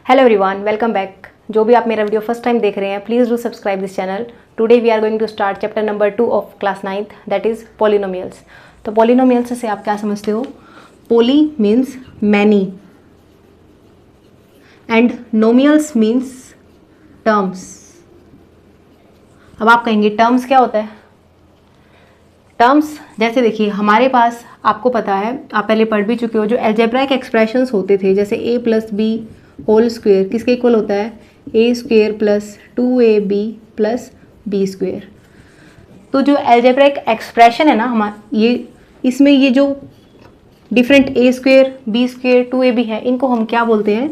Hello everyone, welcome back. जो भी आप मेरा वीडियो फर्स्ट टाइम देख रहे हैं, please do subscribe this channel. Today we are going to start chapter number 2 of class 9th, that is polynomials. तो polynomials से आप क्या समझते हो? Poly means many and nomials means terms. अब आप कहेंगे टर्म्स क्या होता है? टर्म्स जैसे देखिए, हमारे पास आपको पता है, आप पहले पढ़ भी चुके हो, जो अलजेब्राइक एक्सप्रेशंस होते थे, जैसे a plus B whole square किसके इक्वल होता है? a square plus 2ab plus B square. तो जो अलजेब्राइक एक्सप्रेशन है ना हमारा, इसमें ये जो different a square B square 2ab है, इनको हम क्या बोलते हैं?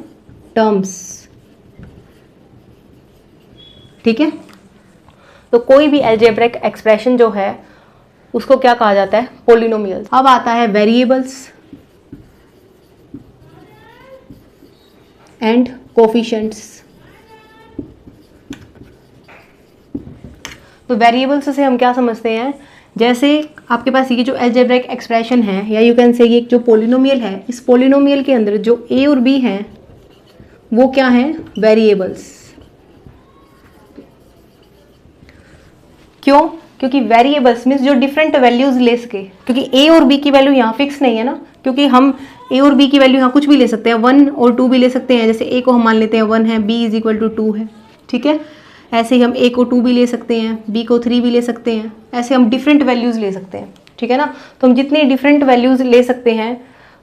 टर्म्स। ठीक है, तो कोई भी अलजेब्राइक एक्सप्रेशन जो है उसको क्या कहा जाता है? पोलिनोमियल। अब आता है वेरिएबल्स एंड कोफिशिएंट्स। तो वेरिएबल्स से हम क्या समझते हैं? जैसे आपके पास ये जो अलजेब्राइक एक्सप्रेशन है, या यू कैन से ये जो पोलिनोमियल है, इस पोलिनोमियल के अंदर जो a और b हैं वो क्या हैं? वेरिएबल्स। क्यों? क्योंकि वेरिएबल्स मीन्स जो डिफरेंट वैल्यूज ले सके, क्योंकि a और b की वैल्यू यहाँ फिक्स नहीं है ना, क्योंकि हम a और b की वैल्यू यहाँ कुछ भी ले सकते हैं, 1 और 2 भी ले सकते हैं। जैसे a को हम मान लेते हैं 1 है, b इज इक्वल टू 2 है। ठीक है, ऐसे ही हम a को 2 भी ले सकते हैं, b को 3 भी ले सकते हैं, ऐसे हम डिफरेंट वैल्यूज ले सकते हैं। ठीक है ना, तो हम जितनी डिफरेंट वैल्यूज ले सकते हैं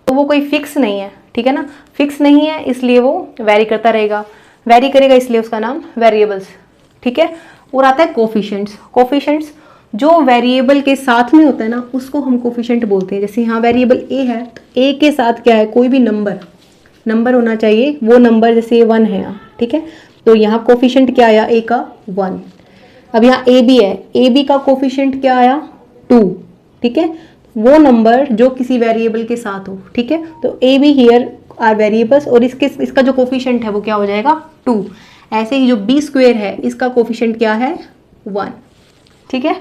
तो वो कोई फिक्स नहीं है। ठीक है ना, फिक्स नहीं है इसलिए वो वैरी करता रहेगा, वैरी करेगा इसलिए उसका नाम वेरिएबल्स। ठीक है, और आता है कोफिशिएंट्स। कोफिशिएंट्स जो वेरिएबल के साथ में होता है ना, उसको हम कोफिशिएंट बोलते हैं। जैसे यहाँ वेरिएबल a है, तो a के साथ क्या है? कोई भी नंबर होना चाहिए, वो नंबर जैसे ये 1 है यहाँ। ठीक है, तो यहाँ कोफिशिएंट क्या आया? a का 1। अब यहाँ a b है, a b का कोफिशिएंट क्या आया? 2। ठीक है, वो नंबर जो किसी वेरिएबल के साथ हो। ठीक है, तो a b here are variables, और इसका जो कोफिशिएंट है वो क्या हो जाएगा? 2। ऐसे ही जो b स्क्वेयर है, इसका कोफिशिएंट क्या है? 1। ठीक है,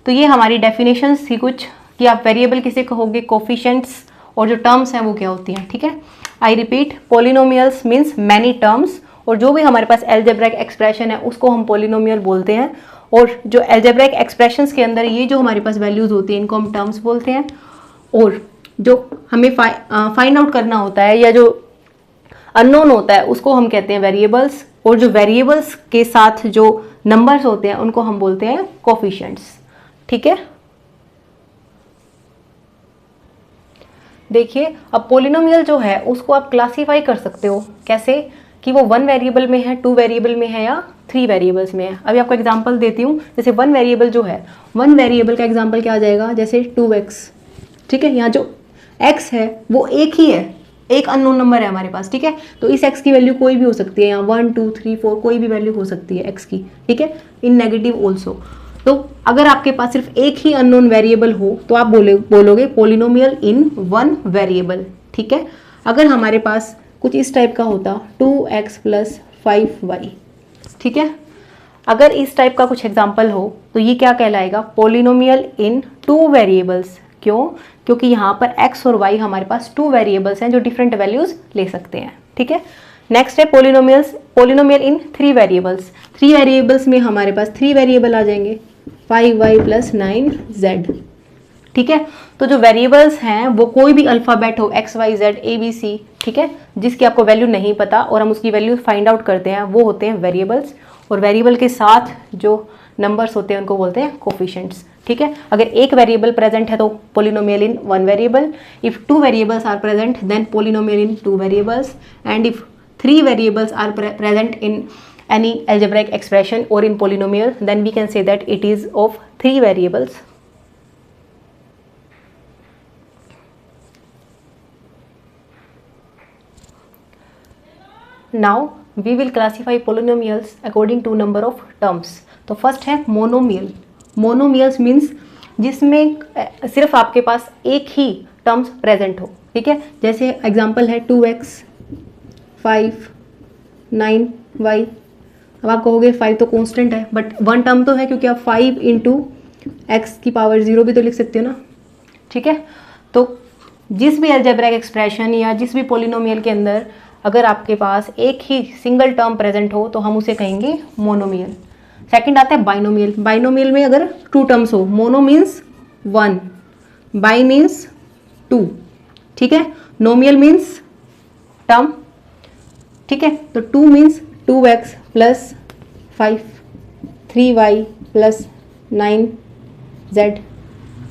तो ये हमारी डेफिनेशंस थी कुछ, कि आप वेरिएबल किसे कहोगे? कोफिशिएंट्स। और जो टर्म्स हैं वो क्या होती हैं? ठीक है, I repeat, polynomials means many terms, और जो भी हमारे पास अलजेब्राइक एक्सप्रेशन है उसको हम पोलिनोमियल बोलते हैं। और जो अलजेब्राइक एक्सप्रेशंस के अंदर ये जो हमारे पास वैल्यूज होती हैं, इनको हम टर्म्स बोलते हैं। और जो हमें फाइंड आउट करना होता है, या जो अननोन होता है, उसको हम कहते हैं वेरिएबल्स। और जो वेरिएबल्स के साथ जो नंबर्स होते हैं उनको हम बोलते हैं कोफिशिएंट्स। ठीक है, देखिए, अब पोलिनोमियल जो है उसको आप क्लासीफाई कर सकते हो कैसे? कि वो 1 वेरिएबल में है, 2 वेरिएबल में है, या 3 वेरिएबल्स में है। अभी आपको एग्जांपल देती हूँ। जैसे 1 वेरिएबल जो है, 1 वेरिएबल का एग्जांपल क्या आ जाएगा? जैसे 2x। ठीक है, यहाँ जो x है वो एक ही है, एक अननोन नंबर है हमारे पास। ठीक है, तो इस x की वैल्यू कोई भी हो सकती है, यहाँ 1 2 3 4 कोई भी वैल्यू हो सकती है x की। ठीक है, इन नेगेटिव ऑल्सो। तो अगर आपके पास सिर्फ एक ही अननोन वेरिएबल हो तो आप बोलोगे पोलिनोमियल इन 1 वेरिएबल। ठीक है, अगर हमारे पास कुछ इस टाइप का होता 2x प्लस 5y। ठीक है, अगर इस टाइप का कुछ एग्जाम्पल हो तो ये क्या कहलाएगा? Polynomial in 2 variables. क्यों? क्योंकि यहाँ पर x और y हमारे पास 2 वेरिएबल्स हैं जो डिफरेंट वैल्यूज ले सकते हैं। ठीक है, नेक्स्ट है पोलिनोमियल इन 3 वेरिएबल्स। 3 वेरिएबल्स में हमारे पास 3 वेरिएबल आ जाएंगे, 5y प्लस 9z। ठीक है, तो जो वेरिएबल्स हैं वो कोई भी अल्फ़ाबेट हो, x y z a b c, ठीक है, जिसकी आपको वैल्यू नहीं पता और हम उसकी वैल्यू फाइंड आउट करते हैं, वो होते हैं वेरिएबल्स। और वेरिएबल के साथ जो नंबर्स होते हैं उनको बोलते हैं कोफिशिएंट्स। ठीक है, अगर एक वेरिएबल प्रेजेंट है तो polynomial in 1 variable. If 2 variables are present then polynomial in 2 variables. And if 3 variables are present in any algebraic expression or in polynomial, then we can say that it is of 3 variables. Now we will classify polynomials according to number of terms. तो first है monomial. Monomials means जिसमें सिर्फ आपके पास एक ही terms present हो। ठीक है, जैसे एग्जांपल है 2x 5 9y। अब आप कहोगे 5 तो कांस्टेंट है, बट 1 टर्म तो है, क्योंकि आप 5 इंटू एक्स की पावर 0 भी तो लिख सकते हो ना। ठीक है, तो जिस भी अलजेब्राइक एक्सप्रेशन या जिस भी पोलिनोमियल के अंदर अगर आपके पास एक ही सिंगल टर्म प्रेजेंट हो तो हम उसे कहेंगे मोनोमियल। सेकंड आता है बाइनोमियल। बाइनोमियल में अगर टू टर्म्स हो, mono means one, bi means two, ठीक है, नोमियल मीन्स टर्म, ठीक है। तो 2 means 2x plus 5, 3y plus 9z,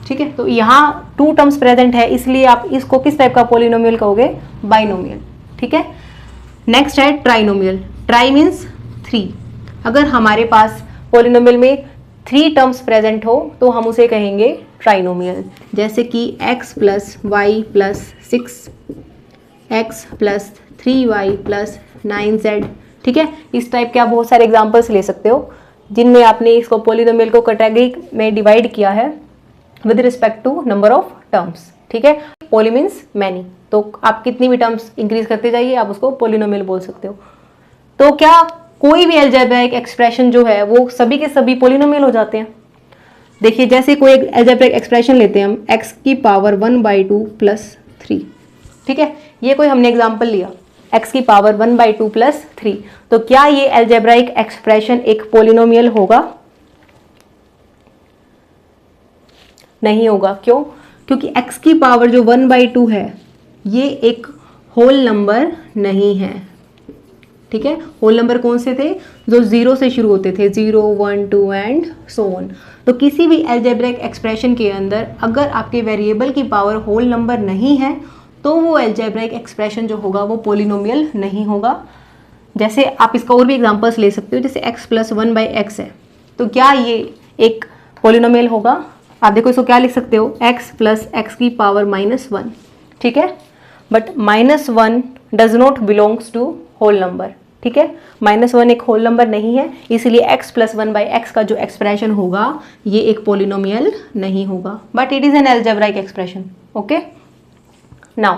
ठीक है। तो यहाँ टू टर्म्स प्रेजेंट है, इसलिए आप इसको किस टाइप का पोलिनोमियल कहोगे? बाइनोमियल, ठीक है। नेक्स्ट है ट्राइनोमियल। Try means 3। अगर हमारे पास पोलिनोमियल में 3 टर्म्स प्रेजेंट हो तो हम उसे कहेंगे ट्राइनोमियल। जैसे कि x plus Y plus 6, x plus 3y plus 9z, ठीक है। इस टाइप के आप बहुत सारे एग्जाम्पल्स ले सकते हो जिनमें आपने इसको पोलिनोमियल को कैटेगरी में डिवाइड किया है with respect to number of terms, ठीक है। पोली मीन्स मैनी, तो आप कितनी भी टर्म्स इंक्रीज करते जाइए आप उसको पोलिनोमियल बोल सकते हो। तो क्या कोई भी अलजेब्राइक एक्सप्रेशन जो है वो सभी के सभी पोलिनोमियल हो जाते हैं? देखिए, जैसे कोई एक अलजेब्राइक एक्सप्रेशन लेते हैं हम, x की पावर 1/2 प्लस 3, ठीक है। ये कोई हमने एग्जाम्पल लिया, x की पावर 1/2 प्लस 3, तो क्या ये अलजेब्राइक एक्सप्रेशन एक पोलिनोमियल होगा? नहीं होगा। क्यों? क्योंकि x की पावर जो 1/2 है ये एक होल नंबर नहीं है, ठीक है। होल नंबर कौन से थे? जो 0 से शुरू होते थे, 0, 1, 2 एंड सो ऑन। तो किसी भी अलजेब्रिक एक्सप्रेशन के अंदर अगर आपके वेरिएबल की पावर होल नंबर नहीं है तो वो अलजेब्रिक एक्सप्रेशन जो होगा वो पोलिनोमियल नहीं होगा। जैसे आप इसका और भी एग्जांपल्स ले सकते हो, जैसे x प्लस 1/x है, तो क्या ये एक पोलिनोमियल होगा? आप देखो इसको क्या लिख सकते हो, x प्लस x की पावर -1, ठीक है। But -1 does not belongs to whole number, ठीक है। -1 एक होल नंबर नहीं है, इसलिए x प्लस 1/x का जो एक्सप्रेशन होगा ये एक पोलिनोमियल नहीं होगा, but it is an algebraic expression. Okay, now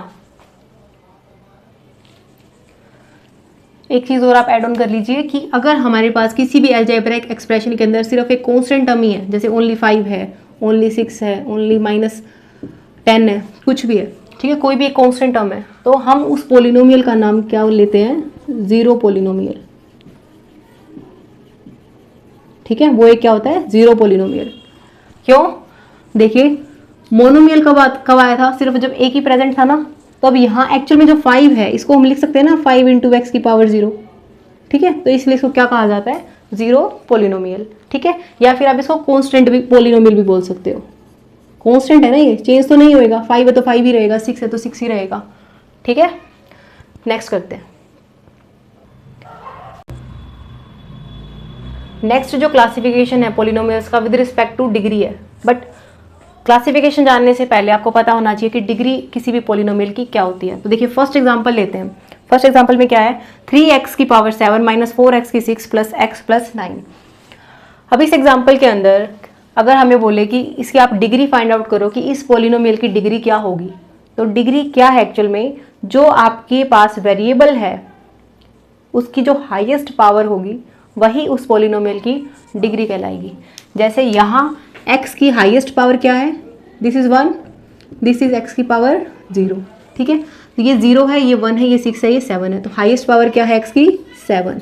एक चीज और आप ऐड ऑन कर लीजिए कि अगर हमारे पास किसी भी अलजेब्राइक एक्सप्रेशन के अंदर सिर्फ एक कांस्टेंट टर्म ही है, जैसे ओनली 5 है, ओनली 6 है, ओनली -10 है, कुछ भी है, ठीक है, कोई भी एक कांस्टेंट टर्म है, तो हम उस पोलिनोमियल का नाम क्या लेते हैं? जीरो पोलिनोमियल, ठीक है। वो एक क्या होता है? Zero polynomial. क्यों? देखिए, मोनोमियल कब आया था? सिर्फ जब एक ही प्रेजेंट था ना। तो अब यहाँ एक्चुअल में जो 5 है इसको हम लिख सकते हैं ना 5 × x की पावर 0, ठीक है। तो इसलिए इसको क्या कहा जाता है? जीरो पोलिनोमियल, ठीक है। या फिर आप इसको कॉन्स्टेंट भी पोलिनोमियल भी बोल सकते हो। कॉन्स्टेंट है ना, ये चेंज तो नहीं होएगा, 5 है तो 5 ही रहेगा, 6 है तो 6 ही रहेगा, ठीक है। नेक्स्ट करते हैं। नेक्स्ट जो क्लासिफिकेशन है पोलिनोमियल्स का विद रिस्पेक्ट टू डिग्री है, बट क्लासिफिकेशन जानने से पहले आपको पता होना चाहिए कि डिग्री किसी भी पोलिनोमियल की क्या होती है। तो देखिए, फर्स्ट एग्जांपल लेते हैं। फर्स्ट एग्जांपल में क्या है? 3x की पावर 7 माइनस 4x की 6 प्लस x प्लस 9। अब इस एग्जांपल के अंदर अगर हमें बोले कि इसकी आप डिग्री फाइंड आउट करो कि इस पोलिनोमियल की डिग्री क्या होगी, तो डिग्री क्या है एक्चुअल में? जो आपके पास वेरिएबल है उसकी जो हाईएस्ट पावर होगी वही उस पोलिनोमियल की डिग्री कहलाएगी। जैसे यहाँ x की हाईएस्ट पावर क्या है? This is 1, this is x की पावर 0, ठीक है। तो ये 0 है, ये 1 है, ये 6 है, ये 7 है, तो हाईएस्ट पावर क्या है x की? 7।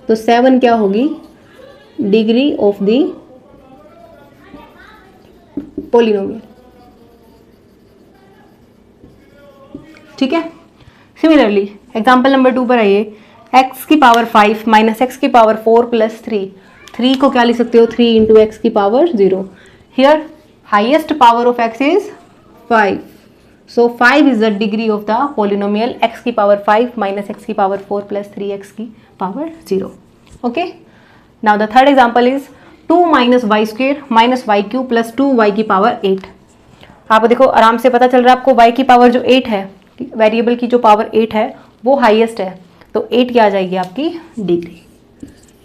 तो 7 क्या होगी? डिग्री ऑफ द पोलिनोमियल, ठीक है। सिमिलरली एग्जांपल नंबर 2 पर आइए। x की पावर 5 माइनस x की पावर 4 प्लस 3 को क्या लिख सकते हो? 3 × x की power 0। Here highest power of x is 5, so 5 is the degree of the polynomial x की पावर 5 माइनस x की पावर 4 प्लस 3x की power 0। Okay, now the third example is 2 minus Y square minus Y cube plus 2y की power 8। आप देखो आराम से पता चल रहा है आपको, y की पावर जो 8 है, वेरिएबल की जो पावर 8 है वो हाईएस्ट है, तो 8 क्या आ जाएगी आपकी? डिग्री,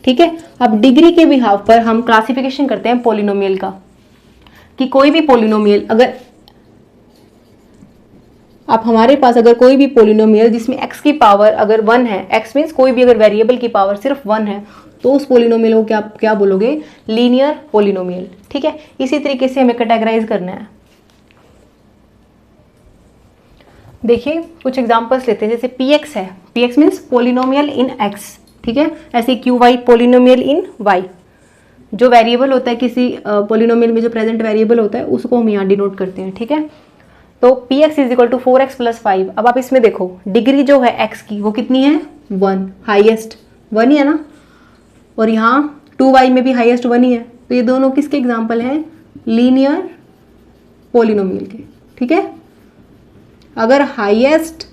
ठीक है। अब डिग्री के बिहाफ पर हम क्लासिफिकेशन करते हैं पोलिनोमियल का, कि कोई भी पोलिनोमियल अगर आप हमारे पास अगर कोई भी पोलिनोमियल जिसमें x की पावर अगर 1 है, x मीन्स कोई भी अगर वेरिएबल की पावर सिर्फ 1 है, तो उस पोलिनोमियल को क्या बोलोगे? लीनियर पोलिनोमियल, ठीक है। इसी तरीके से हमें कैटेगराइज करना है। देखिए कुछ एग्जांपल्स लेते हैं, जैसे पी एक्स है, P X means polynomial in X, ठीक है। ऐसे Q Y polynomial in Y, जो वेरिएबल होता है किसी पोलिनोमियल में जो प्रेजेंट वेरिएबल होता है उसको हम यहाँ डिनोट करते हैं, ठीक है। तो P X is equal to 4x plus 5। अब आप इसमें देखो डिग्री जो है x की वो कितनी है 1, हाईएस्ट 1 ही है ना, और यहाँ 2y में भी हाईएस्ट 1 ही है। तो ये दोनों किसके एग्जाम्पल हैं, लीनियर पोलिनोमियल के, ठीक है। अगर हाईएस्ट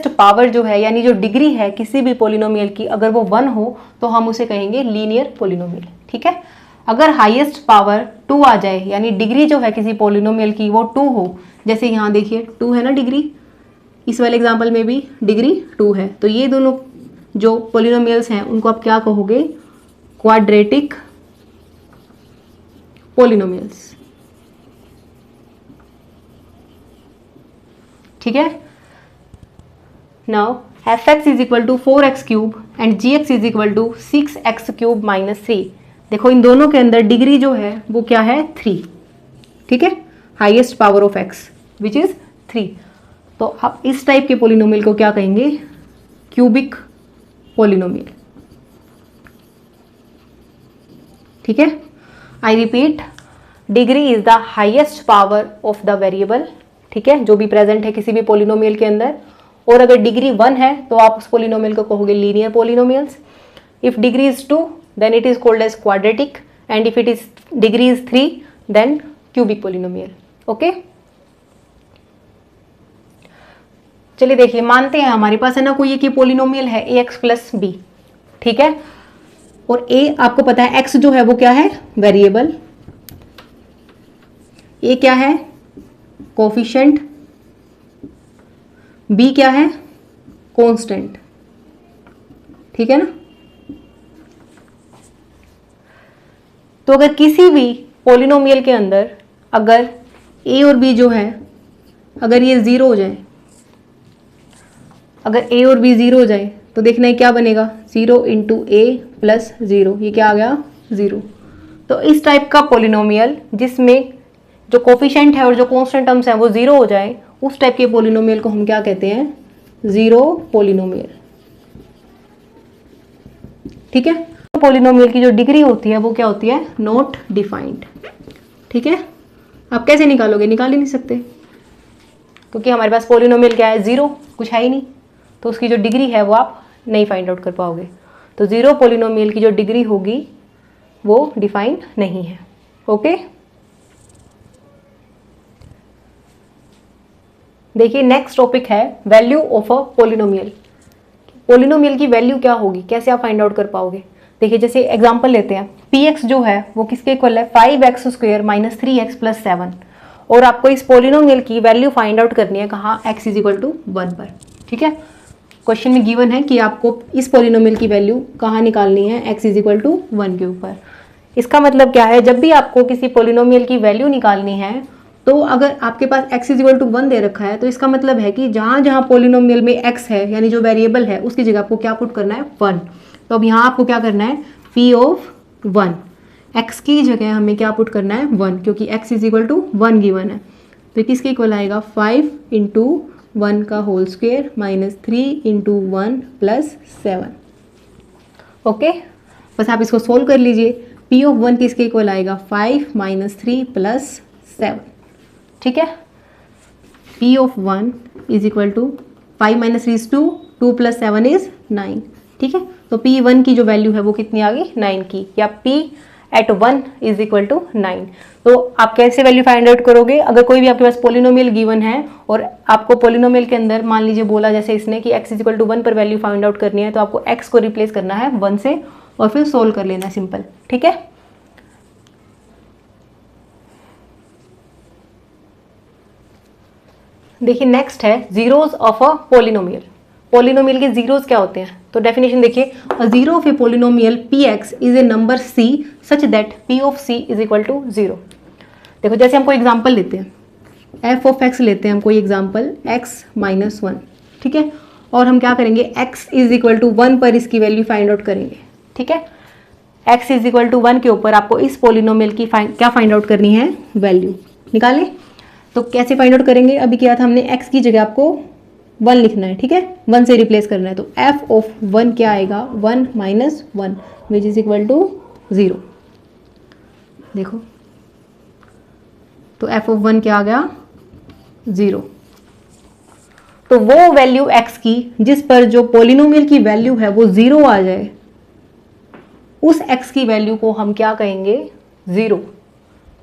पावर जो है यानी जो डिग्री है किसी भी पोलिनोमियल की अगर वो 1 हो तो हम उसे कहेंगे लीनियर पोलिनोमियल, ठीक है। अगर हाईएस्ट पावर 2 आ जाए यानी डिग्री जो है किसी पोलिनोमियल की वो 2 हो, जैसे यहाँ देखिए 2 है ना डिग्री, इस वाले एग्जाम्पल में भी डिग्री 2 है, तो ये दोनों जो पोलिनोमियल्स हैं उनको आप क्या कहोगे, क्वाड्रेटिक पोलिनोमियल्स, ठीक है। Now fx is equal to 4x cube and gx is equal to 6x cube minus 3। देखो इन दोनों के अंदर डिग्री जो है वो क्या है 3, ठीक है, highest power of x which is 3। तो आप इस टाइप के पोलिनोमियल को क्या कहेंगे, क्यूबिक पोलिनोमियल, ठीक है। I repeat, degree is the highest power of the variable, ठीक है, जो भी प्रेजेंट है किसी भी पोलिनोमियल के अंदर, और अगर डिग्री 1 है तो आप उस पोलिनोमियल को कहोगे linear polynomials. If degree is 2 then it is called as quadratic, and if it is degree is 3 then cubic polynomial, okay। चलिए देखिए, मानते हैं हमारे पास है ना कोई एक ये पोलिनोमियल है ax प्लस बी, ठीक है, और a आपको पता है x जो है वो क्या है वेरिएबल, a क्या है कोफिशिएंट, b क्या है कांस्टेंट, ठीक है ना। तो अगर किसी भी पोलिनोमियल के अंदर अगर a और b जो है अगर ये 0 हो जाए, अगर a और b 0 हो जाए तो देखना है क्या बनेगा, 0 इंटू ए प्लस 0, ये क्या आ गया 0। तो इस टाइप का पोलिनोमियल जिसमें जो कोफिशिएंट है और जो कांस्टेंट टर्म्स हैं वो 0 हो जाए, उस टाइप के पोलिनोमियल को हम क्या कहते हैं, जीरो पोलिनोमियल, ठीक है। पोलिनोमियल की जो डिग्री होती है वो क्या होती है, नॉट डिफाइंड, ठीक है। आप कैसे निकालोगे, निकाल ही नहीं सकते क्योंकि हमारे पास पोलिनोमियल क्या है 0, कुछ है ही नहीं, तो उसकी जो डिग्री है वो आप नहीं फाइंड आउट कर पाओगे। तो जीरो पोलिनोमियल की जो डिग्री होगी वो डिफाइंड नहीं है, ओके। देखिए नेक्स्ट टॉपिक है value of a polynomial. Polynomial की वैल्यू क्या होगी, कैसे आप फाइंड आउट कर पाओगे। देखिए जैसे एग्जांपल लेते हैं, पी एक्स जो है वो किसके इक्वल है 5x square minus 3x plus 7, और आपको इस पोलिनोमियल की वैल्यू फाइंड आउट करनी है कहाँ, x इज इक्वल टू 1 पर, ठीक है। क्वेश्चन में गिवन है कि आपको इस पोलिनोमियल की वैल्यू कहाँ निकालनी है, x इज इक्वल टू 1 के ऊपर। इसका मतलब क्या है, जब भी आपको किसी पोलिनोमियल की वैल्यू निकालनी है तो अगर आपके पास x इज इक्वल टू 1 दे रखा है तो इसका मतलब है कि जहाँ जहाँ पोलिनोमियल में x है यानी जो वेरिएबल है उसकी जगह आपको क्या पुट करना है 1। तो अब यहाँ आपको क्या करना है, p ऑफ 1, x की जगह हमें क्या पुट करना है 1, क्योंकि x is equal to 1 given है। तो किसके इक्वल आएगा 5 इंटू 1 का whole square minus 3 into 1 plus 7, okay. बस आप इसको सोल्व कर लीजिए, p ऑफ 1 किसके इक्वल आएगा 5 माइनस 3 प्लस 7, ठीक है। p of 1 is equal to 5 minus 3 is 2, 2 plus 7 is 9, ठीक है। तो p1 की जो वैल्यू है वो कितनी आ गई 9 की, या p at 1 is equal to 9। तो आप कैसे वैल्यू फाइंड आउट करोगे, अगर कोई भी आपके पास पोलिनोमियल गिवन है और आपको पोलिनोमियल के अंदर मान लीजिए बोला जैसे इसने कि x इज इक्वल टू 1 पर वैल्यू फाइंड आउट करनी है, तो आपको x को रिप्लेस करना है 1 से और फिर सोल्व कर लेना, सिंपल, ठीक है। देखिए नेक्स्ट है zeros of a polynomial. Polynomial के जीरोस क्या होते हैं, तो डेफिनेशन देखिए, a zero of a polynomial px is a number c such that p of c is equal to 0। देखो जैसे हम कोई एग्जांपल लेते हैं, f ऑफ x लेते हैं हम कोई एग्जांपल x माइनस 1, ठीक है, और हम क्या करेंगे x इज इक्वल टू 1 पर इसकी वैल्यू फाइंड आउट करेंगे, ठीक है। x इज इक्वल टू 1 के ऊपर आपको इस पोलिनोमियल की क्या फाइंड आउट करनी है, वैल्यू निकालें। तो कैसे फाइंड आउट करेंगे, अभी किया था हमने x की जगह आपको 1 लिखना है, ठीक है, 1 से रिप्लेस करना है। तो f ऑफ 1 क्या आएगा, 1 minus 1 which is equal to 0। देखो तो f ऑफ 1 क्या आ गया, 0। तो वो वैल्यू x की जिस पर जो पोलिनोमियल की वैल्यू है वो 0 आ जाए, उस x की वैल्यू को हम क्या कहेंगे, 0।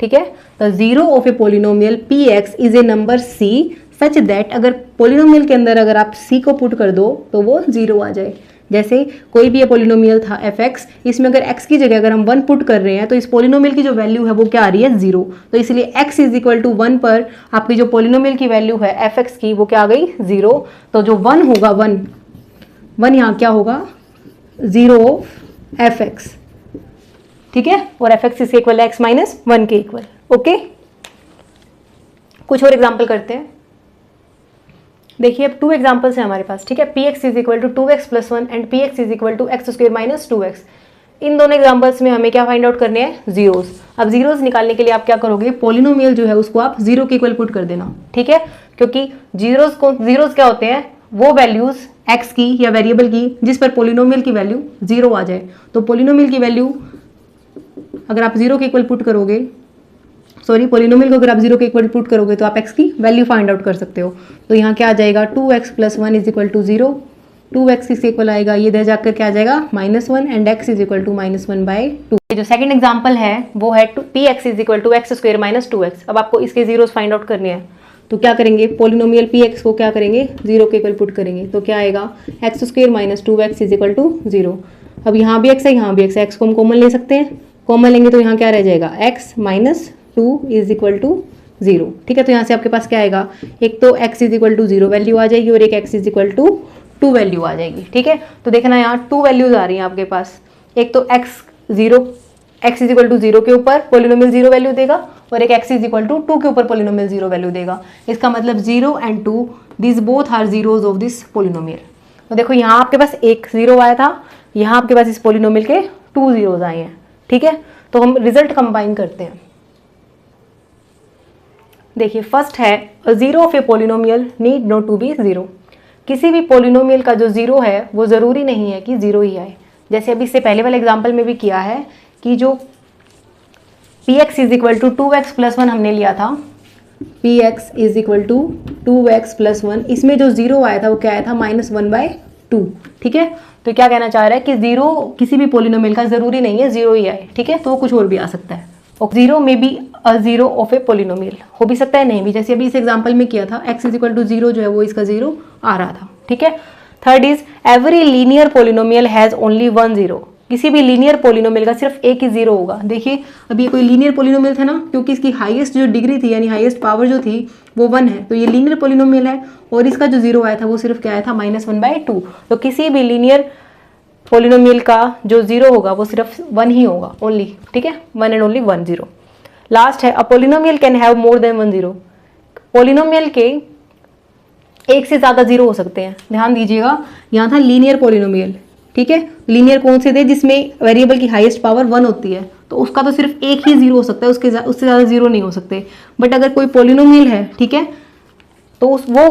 ठीक है, the zero of a polynomial px is a number c such that, अगर पोलिनोमियल के अंदर अगर आप c को पुट कर दो तो वो 0 आ जाए। जैसे कोई भी ये पोलिनोमियल था fx, इसमें अगर x की जगह अगर हम 1 पुट कर रहे हैं तो इस पोलिनोमियल की जो वैल्यू है वो क्या आ रही है, 0। तो इसलिए x इज इक्वल टू 1 पर आपकी जो पोलिनोमियल की वैल्यू है fx की वो क्या आ गई, 0। तो जो 1 होगा, 1 यहाँ क्या होगा, 0 ऑफ fx, ठीक है, और fx इसके इक्वल है x माइनस 1 के इक्वल। ओके, कुछ और एग्जाम्पल करते हैं। देखिए अब 2 एग्जाम्पल्स हैं हमारे पास, ठीक है, px is equal to 2x plus 1 and px is equal to x square minus 2x। इन दोनों एग्जाम्पल्स में हमें क्या फाइंड आउट करने हैं, जीरोस। अब जीरोस निकालने के लिए आप क्या करोगे, पोलिनोमियल जो है उसको आप 0 के इक्वल पुट कर देना, ठीक है, क्योंकि जीरोस क्या होते हैं, वो वैल्यूज x की या वेरिएबल की जिस पर पोलिनोमियल की वैल्यू 0 आ जाए। तो पोलिनोमियल की वैल्यू अगर आप 0 के इक्वल पुट करोगे, सॉरी, पोलिनोमियल को अगर आप 0 के इक्वल पुट करोगे तो आप x की वैल्यू फाइंड आउट कर सकते हो। तो यहाँ क्या आ जाएगा, 2x plus 1 is equal to 0, 2x इसके इक्वल आएगा, ये इधर जाकर क्या आ जाएगा, -1 and x is equal to -1/2। जो सेकंड एग्जांपल है वो है px is equal to x square minus 2x। अब आपको इसके जीरोस फाइंड आउट करने हैं, तो क्या करेंगे, पोलिनोमियल px को क्या करेंगे, 0 के इक्वल पुट करेंगे। तो क्या आएगा, x square minus 2x is equal to 0। अब यहाँ भी x है, यहाँ भी x है, x को हम कॉमन ले सकते हैं, कॉमन लेंगे तो यहाँ क्या रह जाएगा, x minus 2 is equal to 0। ठीक है, तो यहाँ से आपके पास क्या आएगा, एक तो x is equal to 0 value आ जाएगी और एक x is equal to 2 value आ जाएगी। ठीक है, तो देखना यहाँ 2 वैल्यूज आ रही हैं आपके पास, एक तो x इज इक्वल टू 0 के ऊपर पोलिनोमियल 0 वैल्यू देगा और एक x इज इक्वल टू 2 के ऊपर पोलिनोमियल 0 वैल्यू देगा। इसका मतलब 0 and 2 this both are zeros of this polynomial. तो देखो यहाँ आपके पास एक 0 आया था, यहाँ आपके पास इस पोलिनोमियल के 2 जीरोज आए हैं। ठीक है, तो हम रिजल्ट कंबाइन करते हैं। देखिए फर्स्ट है, zero of a polynomial need not to be 0। किसी भी पोलिनोमियल का जो 0 है वो ज़रूरी नहीं है कि 0 ही आए। जैसे अभी इससे पहले वाले एग्जांपल में भी किया है कि जो px is equal to 2x plus 1 हमने लिया था, px is equal to 2x plus 1, इसमें जो 0 आया था वो क्या आया था, -1/2। ठीक है, तो क्या कहना चाह रहा है कि 0 किसी भी पोलिनोमियल का ज़रूरी नहीं है 0 ही आए। ठीक है, तो वो कुछ और भी आ सकता है। और 0 में भी अ 0 ऑफ ए पोलिनोमियल हो भी सकता है, नहीं भी, जैसे अभी इस एग्जांपल में किया था x इज इक्वल टू 0 जो है वो इसका 0 आ रहा था। ठीक है, third is every linear polynomial has only 1 0। किसी भी लीनियर पोलिनोमियल का सिर्फ एक ही 0 होगा। देखिए अभी ये कोई लीनियर पोलिनोमियल था ना, क्योंकि इसकी हाईएस्ट जो डिग्री थी यानी हाईएस्ट पावर जो थी वो 1 है, तो ये लीनियर पोलिनोमियल है और इसका जो 0 आया था वो सिर्फ क्या आया था, -1/2। तो किसी भी लीनियर पोलिनोमियल का जो 0 होगा वो सिर्फ 1 ही होगा, ओनली। ठीक है, 1 एंड ओनली 1 0। लास्ट है, a polynomial can have more than 1 0। Polynomial के एक से ज़्यादा 0 हो सकते हैं। ध्यान दीजिएगा, यहाँ था लीनियर पोलिनोमियल। ठीक है, लीनियर कौन से थे, जिसमें वेरिएबल की हाईएस्ट पावर 1 होती है, तो उसका तो सिर्फ एक ही 0 हो सकता है, उससे ज़्यादा 0 नहीं हो सकते। बट अगर कोई पोलिनोमियल है, ठीक है, तो वो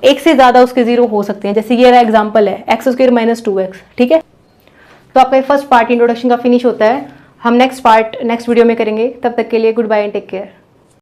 एक से ज़्यादा उसके 0 हो सकते हैं। जैसे ये रहा एग्जाम्पल है x स्क्वायर माइनस 2x। ठीक है, तो आपका फर्स्ट पार्ट इंट्रोडक्शन का फिनिश होता है। हम नेक्स्ट पार्ट नेक्स्ट वीडियो में करेंगे। तब तक के लिए goodbye and take care.